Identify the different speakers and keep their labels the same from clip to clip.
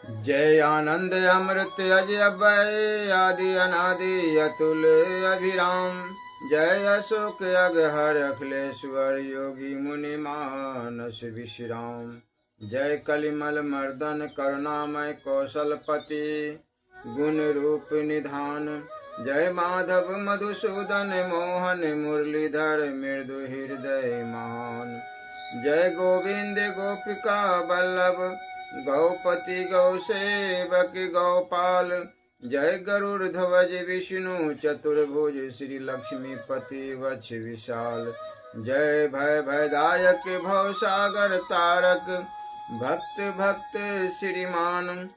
Speaker 1: जय आनंद अमृत अजय अभय आदि अनादि अतुल अभिराम। जय अशोक अगहर अखिलेश्वर योगी मुनि मानस विश्राम। जय कलिमल मर्दन करुणामय कौशलपति गुण रूप निधान। जय माधव मधुसूदन मोहन मुरलीधर मृदु हृदय मान। जय गोविंद गोपिका बल्लभ गौपति गौसेवक गौपाल। जय गरुड़ ध्वज विष्णु चतुर्भुज श्री लक्ष्मीपति वक्ष विशाल। जय भय भयदायक भवसागर तारक भक्त भक्त श्रीमान।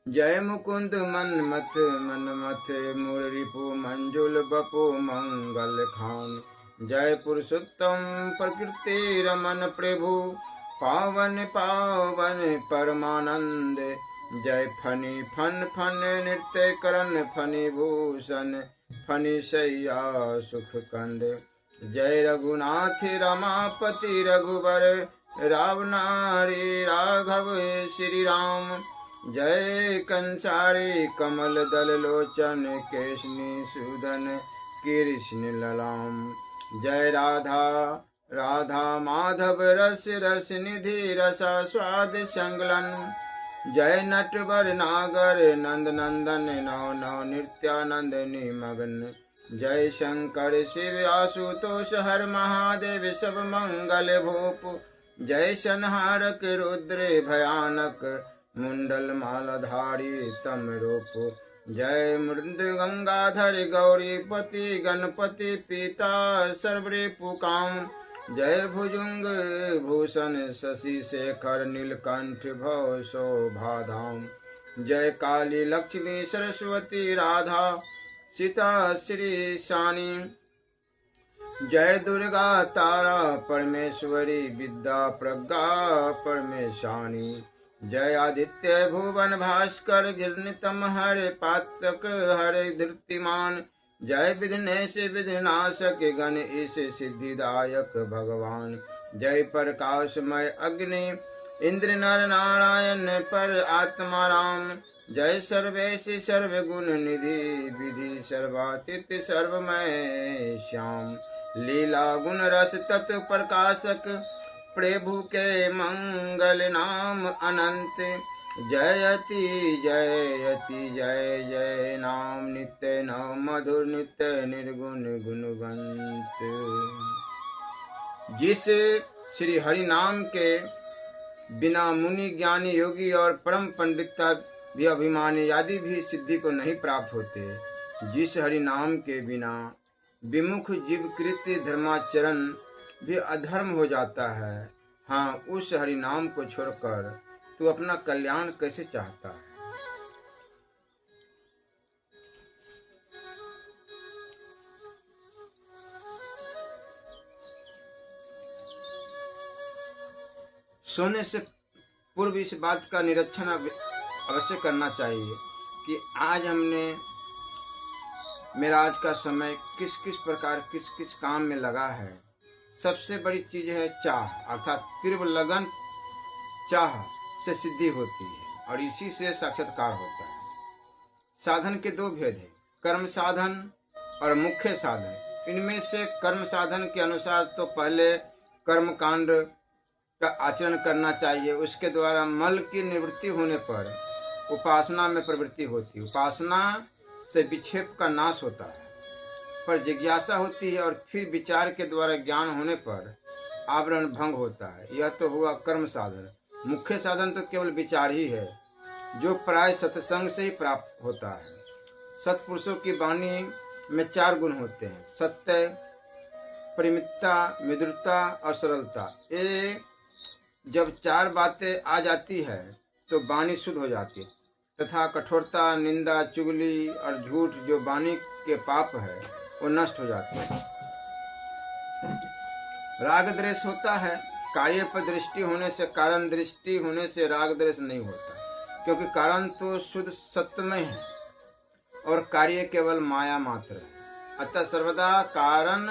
Speaker 1: जय मुकुंद मनमथ मनमथ मुररिपु मंजुल बपु मंगल खान। जय पुरुषोत्तम प्रकृति रमन प्रभु पावन पावन परमानंद। जय फनी फन फन नृत्य करण फनी भूषण फनी शैया सुख कंद। जय रघुनाथ रमापति रघुबर रावनारी राघव श्री राम। जय कंसारी कमल दल लोचन केशनी सूदन कृष्ण ललाम। जय राधा राधा माधव रस रस निधि रसा स्वाद संगलन। जय नटवर नागर नंद नंदन नौ नौ नित्यानंद निमग्न। जय शंकर शिव आशुतोष हर महादेव सब मंगल भूप। जय संहारक रुद्र भयानक मुंडल मालाधारी तम रूप। जय मृद गंगाधर गौरीपति गणपति पिता सर्वरिपुकाम। जय भुजंग भूषण शशि शेखर नीलकंठ भव शोभाधाम। जय काली लक्ष्मी सरस्वती राधा सीता श्री शानी। जय दुर्गा तारा परमेश्वरी विद्या प्रज्ञा परमेशानी। जय आदित्य भुवन भास्कर गिरनितम हर पातक हर धृतिमान। जय विघ्नेश विघ्नाशक गणेश सिद्धिदायक भगवान। जय प्रकाशमय अग्नि इंद्र नर नारायण पर आत्मा राम। जय सर्वेश सर्वगुण निधि विधि सर्वातीत सर्वमय श्याम। लीला गुण रस तत्व प्रकाशक प्रभु के मंगल नाम अनंत। जयति जयति जय जय नाम नित्य नाम मधुर नित्य निर्गुण गुणवंत। जिस श्री हरि नाम के बिना मुनि ज्ञानी योगी और परम पंडितता भी अभिमानी आदि भी सिद्धि को नहीं प्राप्त होते। जिस हरि नाम के बिना विमुख जीव कृत्य धर्माचरण भी अधर्म हो जाता है। हाँ, उस हरि नाम को छोड़कर तू अपना कल्याण कैसे चाहता है। सोने से पूर्व इस बात का निरीक्षण अवश्य करना चाहिए कि आज हमने मेरा आज का समय किस किस प्रकार किस किस काम में लगा है। सबसे बड़ी चीज है चाह, अर्थात तीव्र लगन चाह से सिद्धि होती है और इसी से साक्षात्कार होता है। साधन के दो भेद है, कर्म साधन और मुख्य साधन। इनमें से कर्म साधन के अनुसार तो पहले कर्म कांड का आचरण करना चाहिए। उसके द्वारा मल की निवृत्ति होने पर उपासना में प्रवृत्ति होती है। उपासना से विक्षेप का नाश होता है, पर जिज्ञासा होती है और फिर विचार के द्वारा ज्ञान होने पर आवरण भंग होता है। यह तो हुआ कर्म साधन। मुख्य साधन तो केवल विचार ही है, जो प्राय सत्संग से ही प्राप्त होता है। सत्पुरुषों की वाणी में चार गुण होते हैं, सत्य, परिमितता, मृदुता और सरलता। ये जब चार बातें आ जाती है तो वाणी शुद्ध हो जाती है, तथा कठोरता, निंदा, चुगली और झूठ जो वाणी के पाप है वो नष्ट हो जाते हैं। राग द्वेष होता है, कार्य पर दृष्टि होने से, कारण दृष्टि होने से राग द्वेष नहीं होता, क्योंकि कारण तो शुद्ध सत्यमय है और कार्य केवल माया मात्र है। अतः सर्वदा कारण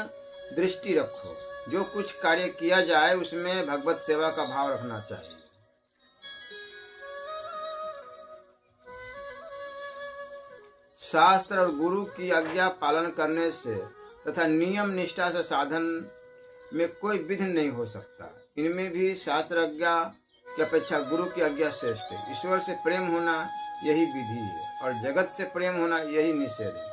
Speaker 1: दृष्टि रखो। जो कुछ कार्य किया जाए उसमें भगवत सेवा का भाव रखना चाहिए। शास्त्र और गुरु की आज्ञा पालन करने से तथा नियम निष्ठा से साधन में कोई विघ्न नहीं हो सकता। इनमें भी शास्त्र आज्ञा की अपेक्षा गुरु की आज्ञा श्रेष्ठ है। ईश्वर से प्रेम होना यही विधि है और जगत से प्रेम होना यही निषेध है।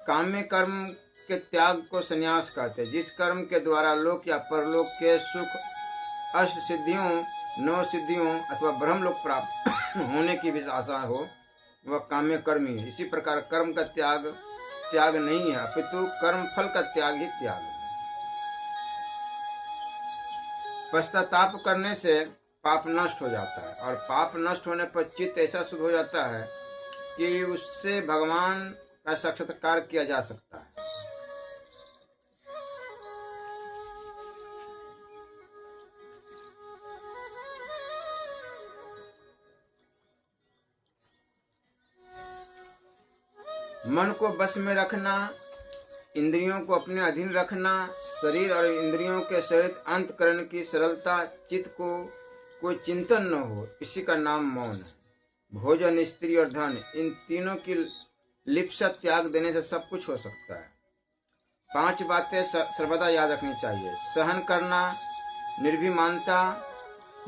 Speaker 1: काम्य कर्म के त्याग को संन्यास कहते हैं। जिस कर्म के द्वारा लोक या परलोक के सुख, अष्ट सिद्धियों, 9 सिद्धियों अथवा ब्रह्मलोक प्राप्त होने की भी आशा हो, वह काम्य कर्म ही है। इसी प्रकार कर्म का त्याग नहीं है, अपितु कर्म फल का त्याग ही त्याग है। पश्चाताप करने से पाप नष्ट हो जाता है और पाप नष्ट होने पर चित्त ऐसा शुद्ध हो जाता है कि उससे भगवान का साक्षात्कार किया जा सकता है। मन को बस में रखना, इंद्रियों को अपने अधीन रखना, शरीर और इंद्रियों के सहित अंतःकरण की सरलता, चित्त को कोई चिंतन न हो, इसी का नाम मौन है। भोजन, स्त्री और धन, इन तीनों की लिप्सा त्याग देने से सब कुछ हो सकता है। 5 बातें सर्वदा याद रखनी चाहिए: सहन करना, निर्भिमानता,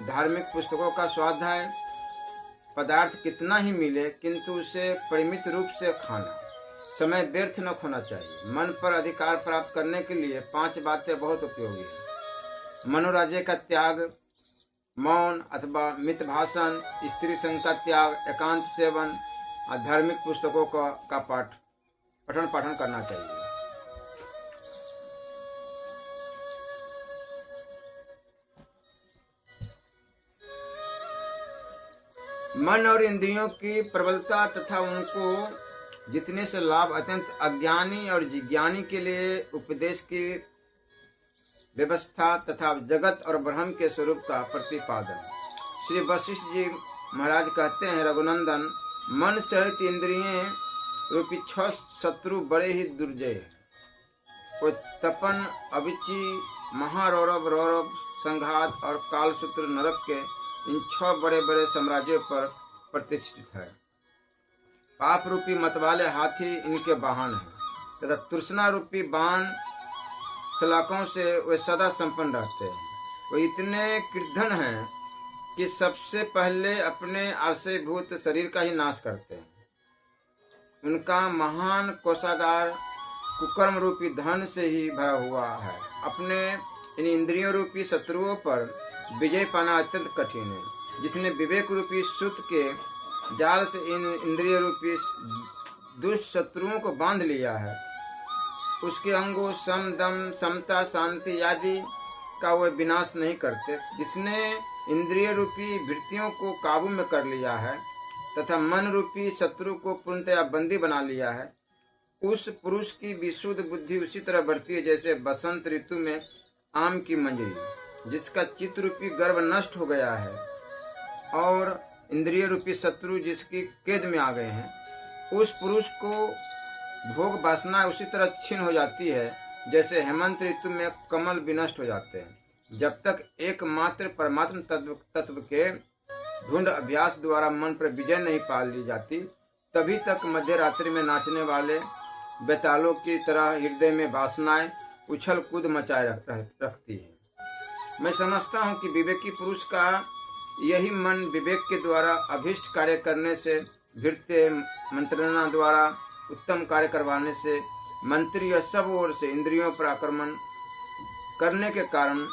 Speaker 1: धार्मिक पुस्तकों का स्वाध्याय, पदार्थ कितना ही मिले किंतु उसे परिमित रूप से खाना, समय व्यर्थ न खोना चाहिए। मन पर अधिकार प्राप्त करने के लिए 5 बातें बहुत उपयोगी है: मनोराज्य का त्याग, मौन अथवा मित भाषण, स्त्री संग का त्याग, एकांत सेवन, धार्मिक पुस्तकों का पठन पाठन करना चाहिए। मन और इंद्रियों की प्रबलता तथा उनको जितने से लाभ अत्यंत अज्ञानी और जिज्ञानी के लिए उपदेश की व्यवस्था तथा जगत और ब्रह्म के स्वरूप का प्रतिपादन। श्री वशिष्ठ जी महाराज कहते हैं, रघुनंदन, मन सहित इंद्रिय रूपी 6 शत्रु बड़े ही दुर्जय है। वो तपन, अभिचि, महारौरव, रौरव, संघात और कालसूत्र नरक के इन 6 बड़े बड़े साम्राज्यों पर प्रतिष्ठित है। पाप रूपी मतवाले हाथी इनके वाहन हैं तथा तृष्णा रूपी बाण सलाखों से वे सदा संपन्न रहते हैं। वे इतने कृतघ्न हैं कि सबसे पहले अपने आश्रयभूत शरीर का ही नाश करते हैं। उनका महान कोषागार कुकर्म रूपी धन से ही भरा हुआ है। अपने इन इंद्रियों रूपी शत्रुओं पर विजय पाना अत्यंत कठिन है। जिसने विवेक रूपी सूत के जाल से इन इंद्रिय रूपी दुष्ट शत्रुओं को बांध लिया है, उसके अंगों सम, दम, समता, शांति आदि का वे विनाश नहीं करते। जिसने इंद्रिय रूपी वृत्तियों को काबू में कर लिया है तथा मन रूपी शत्रु को पूर्णतया बंदी बना लिया है, उस पुरुष की विशुद्ध बुद्धि उसी तरह बढ़ती है जैसे बसंत ऋतु में आम की मंजरी। जिसका चित्त रूपी गर्भ नष्ट हो गया है और इंद्रिय रूपी शत्रु जिसकी कैद में आ गए हैं, उस पुरुष को भोग वासना उसी तरह क्षीण हो जाती है जैसे हेमंत ऋतु में कमल विनष्ट हो जाते हैं। जब तक एकमात्र परमात्म तत्व के ढूंढ अभ्यास द्वारा मन पर विजय नहीं पा ली जाती, तभी तक मध्य रात्रि में नाचने वाले बेतालों की तरह हृदय में वासनाएं उछल कूद मचाए रखती है। मैं समझता हूँ कि विवेकी पुरुष का यही मन विवेक के द्वारा अभीष्ट कार्य करने से, भृत्य मंत्रणा द्वारा उत्तम कार्य करवाने से, मंत्री और सब ओर से इंद्रियों पर आक्रमण करने के कारण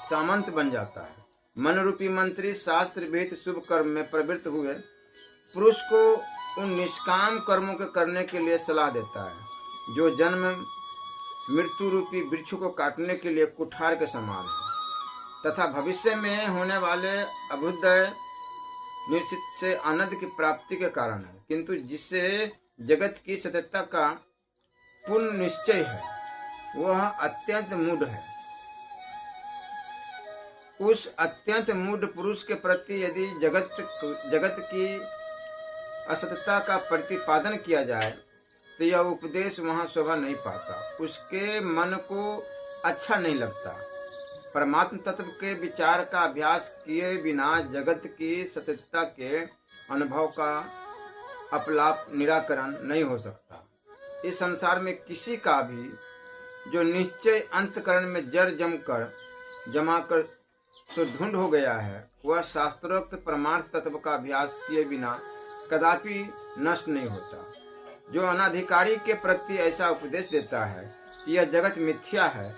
Speaker 1: सामंत बन जाता है। मन रूपी मंत्री शास्त्र विहित शुभ कर्म में प्रवृत्त हुए पुरुष को उन निष्काम कर्मों के करने के लिए सलाह देता है जो जन्म मृत्यु रूपी वृक्ष को काटने के लिए कुठार के समान है तथा भविष्य में होने वाले अभ्युदय निश्चित से आनंद की प्राप्ति के कारण है, किंतु जिससे जगत की सत्यता का पूर्ण निश्चय है वह अत्यंत मूढ़ है। उस अत्यंत मूढ़ पुरुष के प्रति यदि जगत की असत्यता का प्रतिपादन किया जाए तो यह उपदेश वहां शोभा नहीं पाता, उसके मन को अच्छा नहीं लगता। परमात्म तत्व के विचार का अभ्यास किए बिना जगत की सत्यता के अनुभव का अपलाप निराकरण नहीं हो सकता। इस संसार में किसी का भी जो निश्चय अंतकरण में जड़ जमाकर तो ढूंढ हो गया है, वह शास्त्रोक्त परमार्थ तत्व का अभ्यास किए बिना कदापि नष्ट नहीं होता। जो अनाधिकारी के प्रति ऐसा उपदेश देता है कि यह जगत मिथ्या है,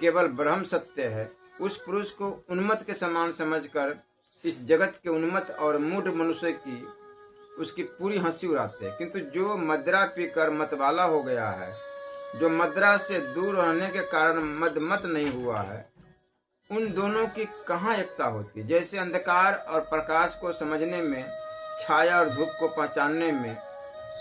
Speaker 1: केवल ब्रह्म सत्य है, उस पुरुष को उन्मत्त के समान समझकर इस जगत के उन्मत्त और मूढ़ मनुष्य की उसकी पूरी हंसी उड़ाते हैं। किंतु जो मदिरा पीकर मतवाला हो गया है, जो मदिरा से दूर रहने के कारण मदमत नहीं हुआ है, उन दोनों की कहाँ एकता होती। जैसे अंधकार और प्रकाश को समझने में, छाया और धूप को पहचानने में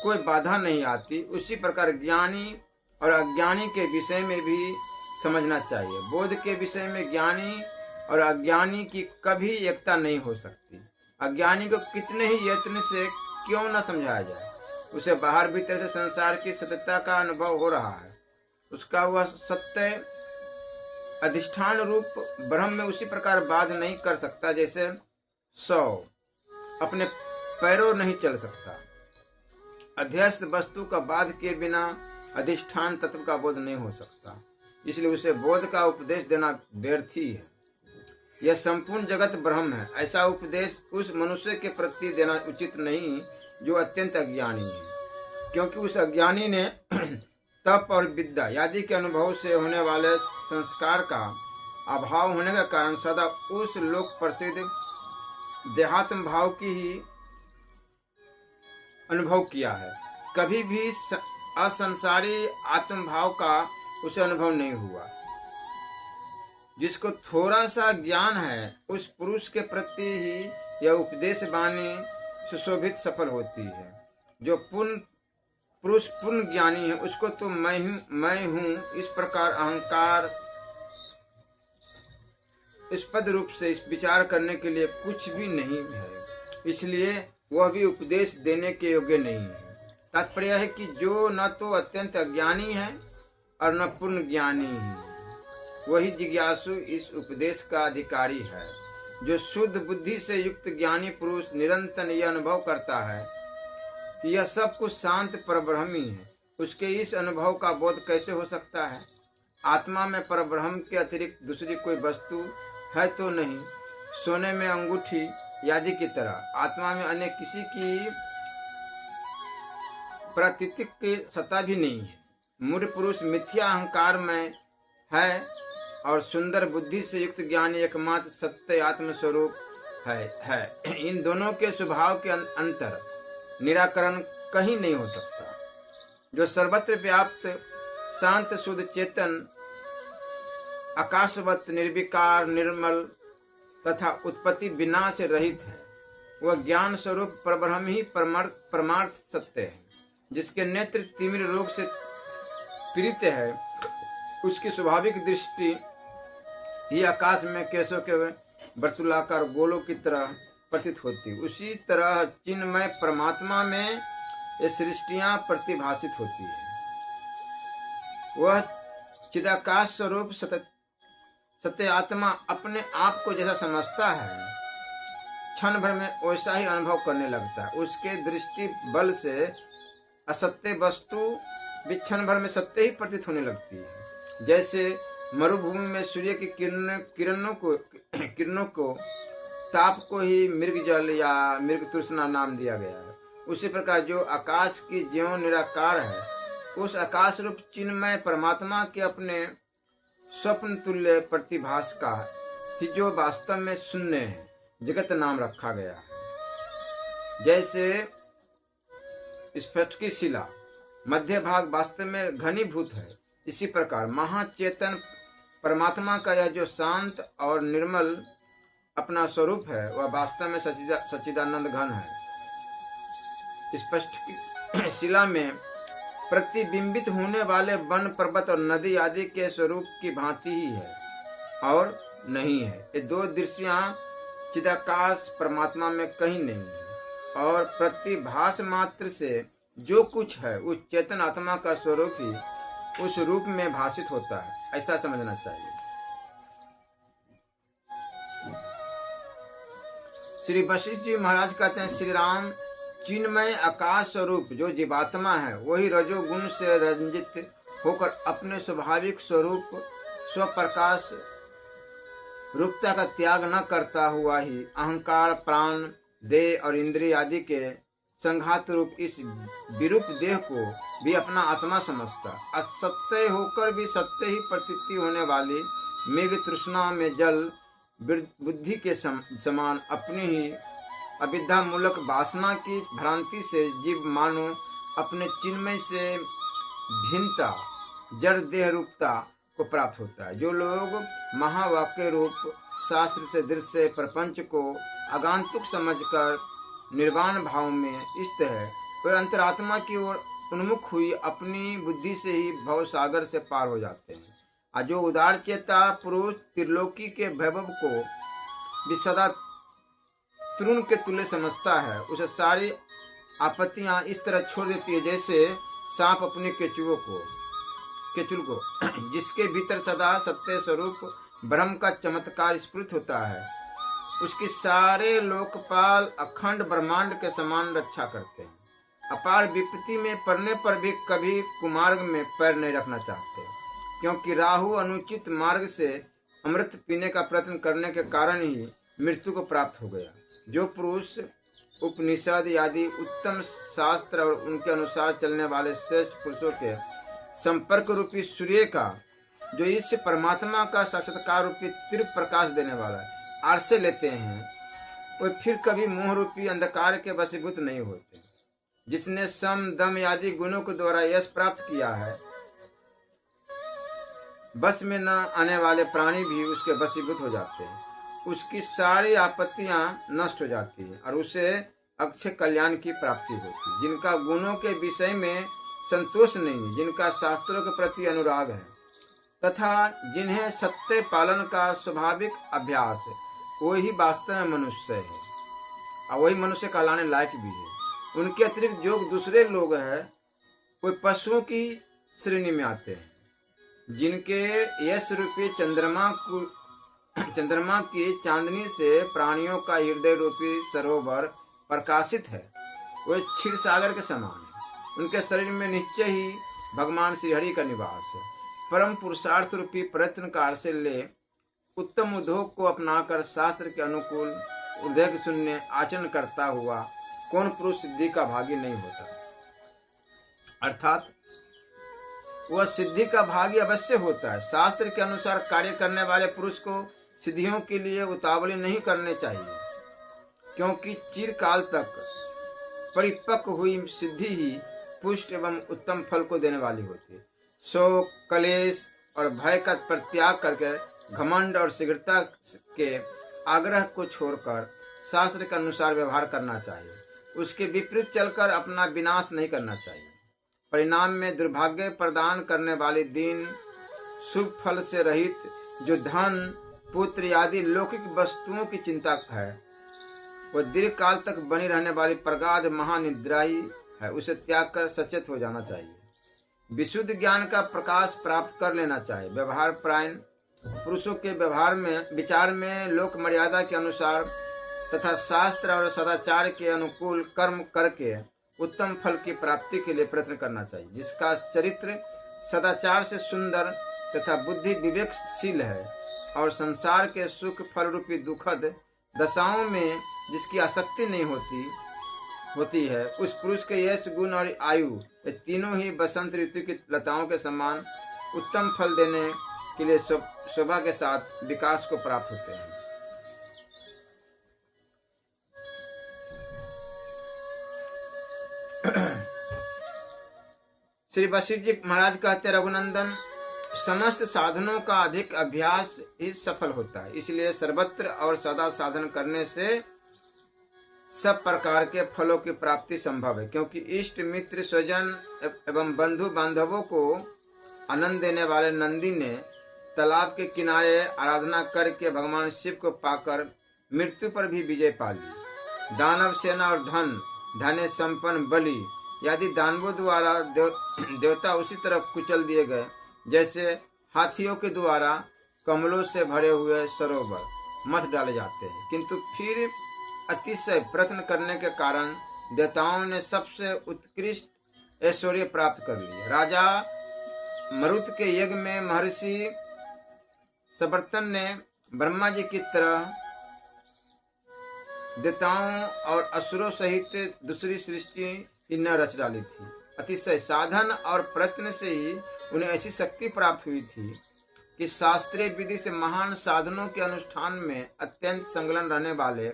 Speaker 1: कोई बाधा नहीं आती, उसी प्रकार ज्ञानी और अज्ञानी के विषय में भी समझना चाहिए। बोध के विषय में ज्ञानी और अज्ञानी की कभी एकता नहीं हो सकती। अज्ञानी को कितने ही यत्न से क्यों न समझाया जाए, उसे बाहर भीतर से संसार की सत्यता का अनुभव हो रहा है। उसका वह सत्य अधिष्ठान रूप ब्रह्म में उसी प्रकार बाध नहीं कर सकता जैसे सौ अपने पैरों नहीं चल सकता। अध्यस्त वस्तु का बाध के बिना अधिष्ठान तत्व का बोध नहीं हो सकता, इसलिए उसे बोध का उपदेश देना व्यर्थ ही है। यह संपूर्ण जगत ब्रह्म है, ऐसा उपदेश उस मनुष्य के प्रति देना उचित नहीं जो अत्यंत अज्ञानी है, क्योंकि उस अज्ञानी ने तप और विद्या आदि के अनुभव से होने वाले संस्कार का अभाव होने के कारण सदा उस लोक प्रसिद्ध देहात्म भाव की ही अनुभव किया है। कभी भी असंसारी आत्म भाव का उसे अनुभव नहीं हुआ। जिसको थोड़ा सा ज्ञान है, उस पुरुष के प्रति ही यह उपदेश वाणी सुशोभित सफल होती है। जो पुरुष पूर्ण ज्ञानी है, उसको तो मैं हूँ इस प्रकार अहंकार स्पद रूप से इस विचार करने के लिए कुछ भी नहीं है, इसलिए वह भी उपदेश देने के योग्य नहीं है। तात्पर्य है कि जो न तो अत्यंत अज्ञानी है और न पूर्ण ज्ञानी है, वही जिज्ञासु इस उपदेश का अधिकारी है। जो शुद्ध बुद्धि से युक्त ज्ञानी पुरुष निरंतर यह अनुभव करता है कि यह सब कुछ शांत परब्रह्म ही है, उसके इस अनुभव का बोध कैसे हो सकता है। आत्मा में परब्रह्म के अतिरिक्त दूसरी कोई वस्तु है तो नहीं। सोने में अंगूठी आदि की तरह आत्मा में अन्य किसी की प्रातिथिक की सत्ता भी नहीं है। मूढ़ पुरुष मिथ्या अहंकार में है और सुंदर बुद्धि से युक्त ज्ञानी एकमात्र सत्य आत्म स्वरूप है। इन दोनों के स्वभाव के अंतर निराकरण कहीं नहीं हो सकता। जो सर्वत्र व्याप्त शांत शुद्ध चेतन आकाशवत निर्विकार निर्मल तथा उत्पत्ति विनाश से रहित है, वह ज्ञान स्वरूप परब्रह्म ही परमार्थ सत्य है। जिसके नेत्र तिमिर रोग से पीड़ित है, उसकी स्वाभाविक दृष्टि ही आकाश में केशों के वर्तुलाकार गोलों की तरह प्रतीत होती। उसी तरह चिन्मय परमात्मा में ये सृष्टियां प्रतिभाषित होती है। वह चिदाकाश स्वरूप सत्य आत्मा अपने आप को जैसा समझता है, क्षण भर में वैसा ही अनुभव करने लगता है। उसके दृष्टि बल से असत्य वस्तु भी क्षण भर में सत्य ही प्रतीत होने लगती है। जैसे मरुभूमि में सूर्य की किरणों को ताप को ही मृग जल या मृग तृष्णा नाम दिया गया है। उसी प्रकार जो आकाश की ज्यों निराकार है, उस आकाश रूप चिन्मय परमात्मा के अपने स्वप्न तुल्य प्रतिभास का ही जो वास्तव में शून्य है, जगत नाम रखा गया है। जैसे स्फटिक की शिला मध्य भाग वास्तव में घनीभूत है, इसी प्रकार महाचेतन परमात्मा का यह जो शांत और निर्मल अपना स्वरूप है, वह वास्तव में सच्चिदानंद घन है। स्पष्ट शिला में प्रतिबिंबित होने वाले वन पर्वत और नदी आदि के स्वरूप की भांति ही है और नहीं है। ये दो दृश्यां चिदाकाश परमात्मा में कहीं नहीं है और प्रतिभास मात्र से जो कुछ है उस चेतन आत्मा का स्वरूप ही उस रूप में भाषित होता है, ऐसा समझना चाहिए। श्री वशिष्ठ जी महाराज कहते हैं, श्री राम चिन्मय आकाश स्वरूप जो जीवात्मा है वही रजोगुण से रंजित होकर अपने स्वाभाविक स्वरूप स्वप्रकाश रूपता का त्याग न करता हुआ ही अहंकार, प्राण, देह और इंद्रिय आदि के संघात रूप इस विरूप देह को भी अपना आत्मा समझता। असत्य होकर भी सत्य ही प्रतीति होने वाली मृग तृष्णा में जल बुद्धि के समान अपनी ही अविद्या मूलक वासना की भ्रांति से जीव मानो अपने चिन्मय से भिन्नता जड़ देह रूपता को प्राप्त होता है। जो लोग महावाक्य रूप शास्त्र से दृश्य प्रपंच को आगंतुक समझकर निर्वाण भाव में स्थित है, वे अंतरात्मा की ओर उन्मुख हुई अपनी बुद्धि से ही भव सागर से पार हो जाते हैं। और जो उदार चेता पुरुष त्रिलोकी के वैभव को भी सदा तृण के तुल्य समझता है, उसे सारी आपत्तियां इस तरह छोड़ देती है जैसे सांप अपने केचुल को जिसके भीतर सदा सत्य स्वरूप ब्रह्म का चमत्कार स्फुरित होता है, उसकी सारे लोकपाल अखंड ब्रह्मांड के समान रक्षा करते हैं। अपार विपत्ति में पड़ने पर भी कभी कुमार्ग में पैर नहीं रखना चाहते, क्योंकि राहु अनुचित मार्ग से अमृत पीने का प्रयत्न करने के कारण ही मृत्यु को प्राप्त हो गया। जो पुरुष उपनिषद आदि उत्तम शास्त्र और उनके अनुसार चलने वाले श्रेष्ठ पुरुषों के संपर्क रूपी सूर्य का, जो इस परमात्मा का साक्षात्कार रूपी तीव्र प्रकाश देने वाला है, आरसे लेते हैं, वे फिर कभी मोह रूपी अंधकार के वशीभूत नहीं होते। जिसने सम दम आदि गुणों के द्वारा यश प्राप्त किया है, बस में न आने वाले प्राणी भी उसके वशीभूत हो जाते हैं। उसकी सारी आपत्तियां नष्ट हो जाती है और उसे अक्षय कल्याण की प्राप्ति होती है। जिनका गुणों के विषय में संतोष नहीं है, जिनका शास्त्रों के प्रति अनुराग है तथा जिन्हें सत्य पालन का स्वाभाविक अभ्यास है, वही वास्तव में मनुष्य है और वही मनुष्य कहलाने लायक भी है। उनके अतिरिक्त जो दूसरे लोग हैं वे पशुओं की श्रेणी में आते हैं, जिनके यश रूपी चंद्रमा की चांदनी से प्राणियों का हृदय रूपी सरोवर प्रकाशित है, वे क्षीर सागर के समान है। उनके शरीर में निश्चय ही भगवान श्रीहरि का निवास है। परम पुरुषार्थ रूपी प्रयत्न कार से ले उत्तम उद्योग को अपनाकर शास्त्र के अनुकूल हृदय शून्य आचरण करता हुआ कौन पुरुष सिद्धि का भागी नहीं होता। अर्थात वह सिद्धि का भागी अवश्य होता है। शास्त्र के अनुसार कार्य करने वाले पुरुष को सिद्धियों के लिए उतावली नहीं करने चाहिए, क्योंकि चिरकाल तक परिपक्व हुई सिद्धि ही पुष्ट एवं उत्तम फल को देने वाली होती है। शोक, कलेश और भय का परित्याग करके घमंड और शीघ्रता के आग्रह को छोड़कर शास्त्र के अनुसार व्यवहार करना चाहिए। उसके विपरीत चलकर अपना विनाश नहीं करना चाहिए। परिणाम में दुर्भाग्य प्रदान करने वाली दीन शुभ फल से रहित जो धन, पुत्र आदि लौकिक वस्तुओं की चिंता है, वह दीर्घ काल तक बनी रहने वाली प्रगाढ़ महानिद्राई है। उसे त्याग कर सचेत हो जाना चाहिए। विशुद्ध ज्ञान का प्रकाश प्राप्त कर लेना चाहिए। व्यवहार प्रायण पुरुषों के विचार में लोक मर्यादा के अनुसार तथा शास्त्र और सदाचार के अनुकूल कर्म करके उत्तम फल की प्राप्ति के लिए प्रयत्न करना चाहिए। जिसका चरित्र सदाचार से सुंदर तथा बुद्धि विवेकशील है और संसार के सुख फल रूपी दुखद दशाओं में जिसकी आसक्ति नहीं होती है, उस पुरुष के यश, गुण और आयु ये तीनों ही बसंत ऋतु की लताओं के समान उत्तम फल देने के लिए शोभा के साथ विकास को प्राप्त होते हैं। श्री वशिष्ठ जी महाराज कहते, रघुनंदन, समस्त साधनों का अधिक अभ्यास ही सफल होता है। इसलिए सर्वत्र और सदा साधन करने से सब प्रकार के फलों की प्राप्ति संभव है। क्योंकि इष्ट मित्र स्वजन एवं बंधु बांधवों को आनंद देने वाले नंदी ने तालाब के किनारे आराधना करके भगवान शिव को पाकर मृत्यु पर भी विजय पा ली। दानव सेना और धन संपन्न बलि यदि दानवों द्वारा देवता उसी तरह कुचल दिए गए जैसे हाथियों के द्वारा कमलों से भरे हुए सरोवर मथ डाले जाते हैं। किंतु फिर अतिशय प्रयत्न करने के कारण देवताओं ने सबसे उत्कृष्ट ऐश्वर्य प्राप्त कर लिया। राजा मरुत के यज्ञ में महर्षि सवर्तन ने ब्रह्मा जी की तरह देवताओं और असुरों सहित दूसरी सृष्टि ही न रच डाली थी। अतिशय साधन और प्रयत्न से ही उन्हें ऐसी शक्ति प्राप्त हुई थी कि शास्त्रीय विधि से महान साधनों के अनुष्ठान में अत्यंत संलग्न रहने वाले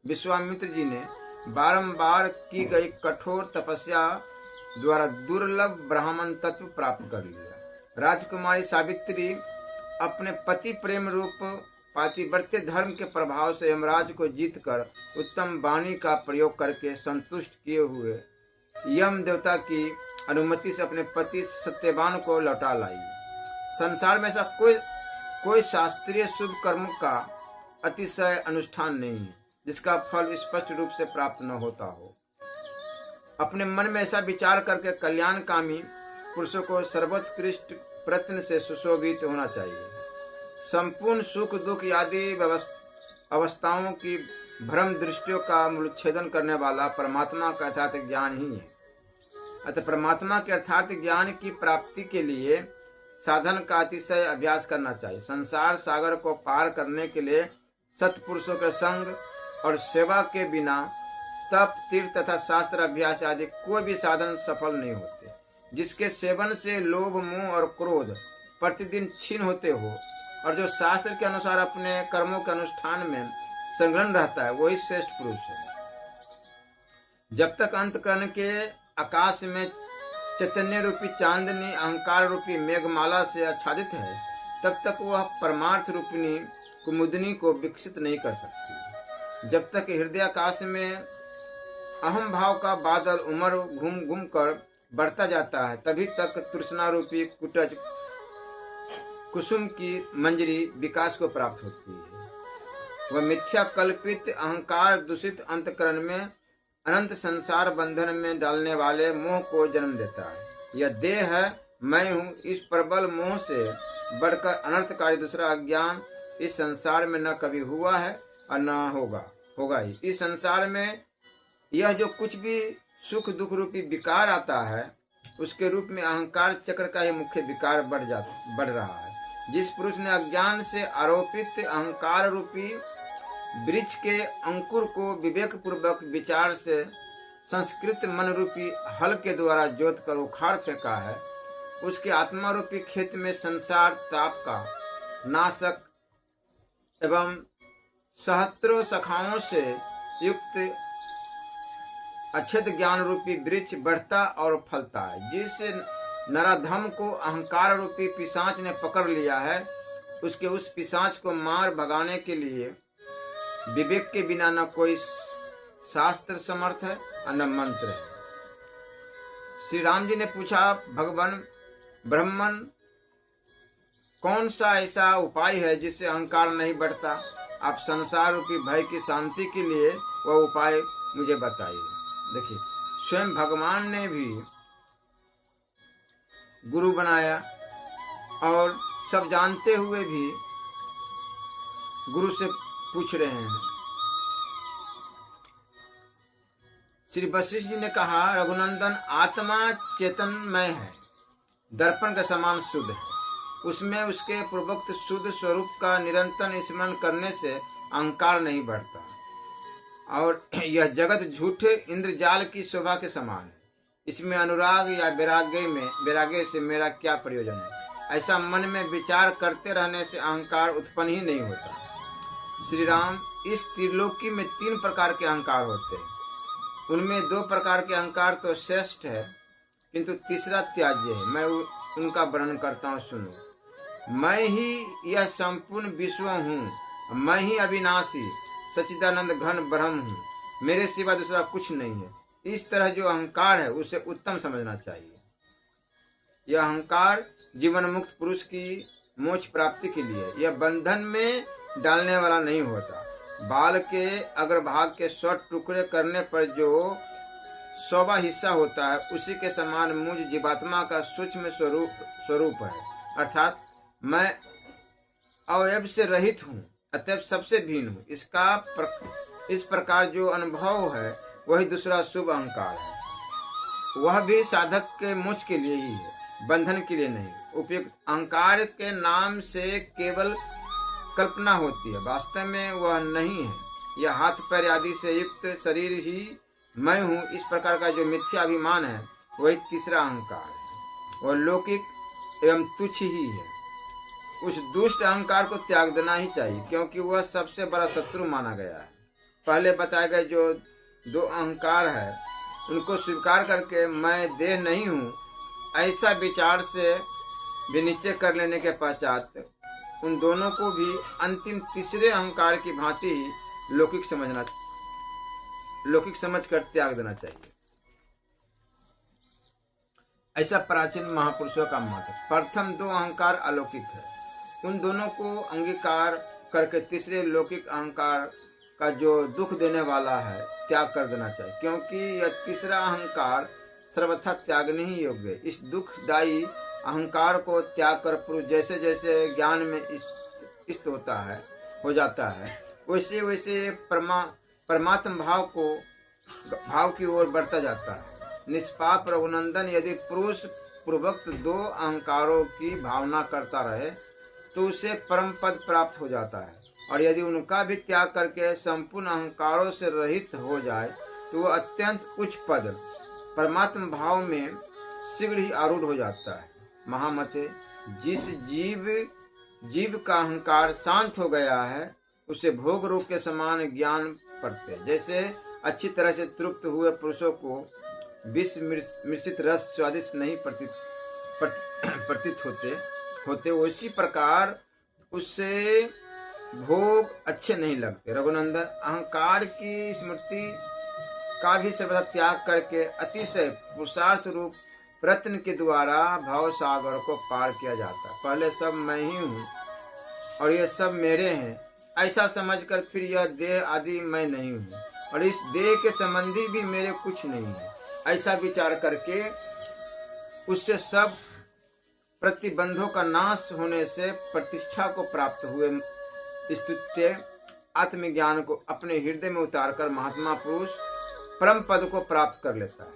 Speaker 1: विश्वामित्र जी ने बारंबार की गई कठोर तपस्या द्वारा दुर्लभ ब्राह्मण तत्व प्राप्त कर लिया। राजकुमारी सावित्री अपने पति प्रेम रूप पातिव्रत्य धर्म के प्रभाव से यमराज को जीतकर उत्तम वाणी का प्रयोग करके संतुष्ट किए हुए यम देवता की अनुमति से अपने पति सत्यवान को लौटा लाई। संसार में ऐसा कोई शास्त्रीय शुभ कर्म का अतिशय अनुष्ठान नहीं है जिसका फल स्पष्ट रूप से प्राप्त न होता हो। अपने मन में ऐसा विचार करके कल्याणकामी पुरुषों को सर्वोत्कृष्ट प्रयत्न से सुशोभित होना चाहिए। संपूर्ण सुख दुख आदि अवस्थाओं की भ्रम दृष्टियों का मूलच्छेदन करने वाला परमात्मा का यथार्थ ज्ञान ही है। अतः परमात्मा के यथार्थ ज्ञान की प्राप्ति के लिए साधन का अतिशय अभ्यास करना चाहिए। संसार सागर को पार करने के लिए सत्पुरुषों के संग और सेवा के बिना तप तीर्थ तथा शास्त्र अभ्यास आदि कोई भी साधन सफल नहीं होते। जिसके सेवन से लोभ मोह और क्रोध प्रतिदिन क्षीण होते हो और जो शास्त्र के अनुसार अपने कर्मों के अनुष्ठान में संलग्न रहता है वही श्रेष्ठ पुरुष है। जब तक अंतकरण के आकाश में चैतन्य रूपी चांदनी अहंकार रूपी मेघमाला से आच्छादित है तब तक वह परमार्थ रूपिणी कुमुदनी को विकसित नहीं कर सकती। जब तक हृदय आकाश में अहम भाव का बादल उमड़ घूम घूम कर बढ़ता जाता है तभी तक तृष्णा रूपी कुटज कुसुम की मंजरी विकास को प्राप्त होती है। वह मिथ्या कल्पित अहंकार दूषित अंतकरण में अनंत संसार बंधन में डालने वाले मोह को जन्म देता है। यह देह है, मैं हूँ, इस प्रबल मोह से बढ़कर अनर्थकारी दूसरा अज्ञान इस संसार में न कभी हुआ है और न होगा ही। इस संसार में यह जो कुछ भी सुख दुख रूपी विकार आता है उसके रूप में अहंकार चक्र का ही मुख्य विकार बढ़ रहा है। जिस पुरुष ने अज्ञान से आरोपित अहंकार रूपी वृक्ष के अंकुर को विवेक पूर्वक विचार से संस्कृत मन रूपी हल के द्वारा जोत कर उखाड़ फेंका है उसके आत्मा रूपी खेत में संसार ताप का नाशक एवं सहस्त्रों शाखाओं से युक्त अच्छेद ज्ञान रूपी वृक्ष बढ़ता और फलता है। जिस नराधम को अहंकार रूपी पिशाच ने पकड़ लिया है उसके उस पिशाच को मार भगाने के लिए विवेक के बिना न कोई शास्त्र समर्थ है और न मंत्र है। श्री राम जी ने पूछा, भगवान ब्रह्मन कौन सा ऐसा उपाय है जिससे अहंकार नहीं बढ़ता? आप संसार रूपी भय की शांति के लिए वह उपाय मुझे बताइए। देखिए, स्वयं भगवान ने भी गुरु बनाया और सब जानते हुए भी गुरु से पूछ रहे हैं। श्री वशिष्ठ जी ने कहा, रघुनंदन, आत्मा चेतनमय है, दर्पण के समान शुद्ध है। उसमें उसके पूर्वोक्त शुद्ध स्वरूप का निरंतर स्मरण करने से अहंकार नहीं बढ़ता और यह जगत झूठे इंद्रजाल की शोभा के समान है। इसमें अनुराग या वैराग्य से मेरा क्या प्रयोजन है? ऐसा मन में विचार करते रहने से अहंकार उत्पन्न ही नहीं होता। श्री राम, इस त्रिलोकी में 3 प्रकार के अहंकार होते हैं। उनमें 2 प्रकार के अहंकार तो श्रेष्ठ है किंतु तीसरा त्याज्य है। मैं उनका वर्णन करता हूँ, सुनो। मैं ही यह संपूर्ण विश्व हूँ, मैं ही अविनाशी सच्चिदानंद घन ब्रह्म हूँ, मेरे सिवा दूसरा कुछ नहीं है। इस तरह जो अहंकार है उसे उत्तम समझना चाहिए। यह अहंकार जीवन मुक्त पुरुष की मोक्ष प्राप्ति के लिए यह बंधन में डालने वाला नहीं होता। बाल के अग्रभाग के 100 टुकड़े करने पर जो 100वां हिस्सा होता है उसी के समान मुझ जीवात्मा का सूक्ष्म स्वरूप है, अर्थात मैं अवयव से रहित हूँ, अतएव सबसे भिन्न हूँ। इस प्रकार जो अनुभव है वही दूसरा शुभ अहंकार है। वह भी साधक के मोक्ष के लिए ही है, बंधन के लिए नहीं। उपयुक्त अहंकार के नाम से केवल कल्पना होती है, वास्तव में वह नहीं है। यह हाथ पैर आदि से युक्त शरीर ही मैं हूँ, इस प्रकार का जो मिथ्या अभिमान है वही तीसरा अहंकार है। वह लौकिक एवं तुच्छ ही है। उस दुष्ट अहंकार को त्याग देना ही चाहिए, क्योंकि वह सबसे बड़ा शत्रु माना गया है। पहले बताए गए जो दो अहंकार है उनको स्वीकार करके मैं देह नहीं हूँ ऐसा विचार से विनिश्चय कर लेने के पश्चात उन दोनों को भी अंतिम तीसरे अहंकार की भांति ही लौकिक समझकर त्याग देना चाहिए। ऐसा प्राचीन महापुरुषों का मत है। प्रथम दो अहंकार अलौकिक है, उन दोनों को अंगीकार करके तीसरे लौकिक अहंकार का जो दुख देने वाला है त्याग कर देना चाहिए, क्योंकि यह तीसरा अहंकार सर्वथा त्यागने ही योग्य है। इस दुखदायी अहंकार को त्याग कर पुरुष जैसे जैसे ज्ञान में स्थित हो जाता है, वैसे वैसे परमात्म भाव की ओर बढ़ता जाता है। निष्पाप रघुनंदन यदि पुरुष पूर्वोक्त दो अहंकारों की भावना करता रहे तो उसे परम पद प्राप्त हो जाता है, और यदि उनका भी त्याग करके संपूर्ण अहंकारों से रहित हो जाए तो वह अत्यंत उच्च पद परमात्म भाव में शीघ्र ही आरूढ़ हो जाता है। महामते, जिस जीव का अहंकार शांत हो गया है उसे भोग रूप के समान ज्ञान पड़ते, जैसे अच्छी तरह से तृप्त हुए पुरुषों को विष मिश्रित रस स्वादिष्ट नहीं प्रतीत होते उसी प्रकार उससे भोग अच्छे नहीं लगते। रघुनंदन, अहंकार की स्मृति का भी सर्वथा त्याग करके अतिशय पुरुषार्थ रूप प्रयत्न के द्वारा भाव सागर को पार किया जाता है। पहले सब मैं ही हूँ और ये सब मेरे हैं ऐसा समझकर फिर यह देह आदि मैं नहीं हूँ और इस देह के संबंधी भी मेरे कुछ नहीं है ऐसा विचार करके उससे सब प्रतिबंधों का नाश होने से प्रतिष्ठा को प्राप्त हुए स्तुत्य आत्मज्ञान को अपने हृदय में उतारकर महात्मा पुरुष परम पद को प्राप्त कर लेता है।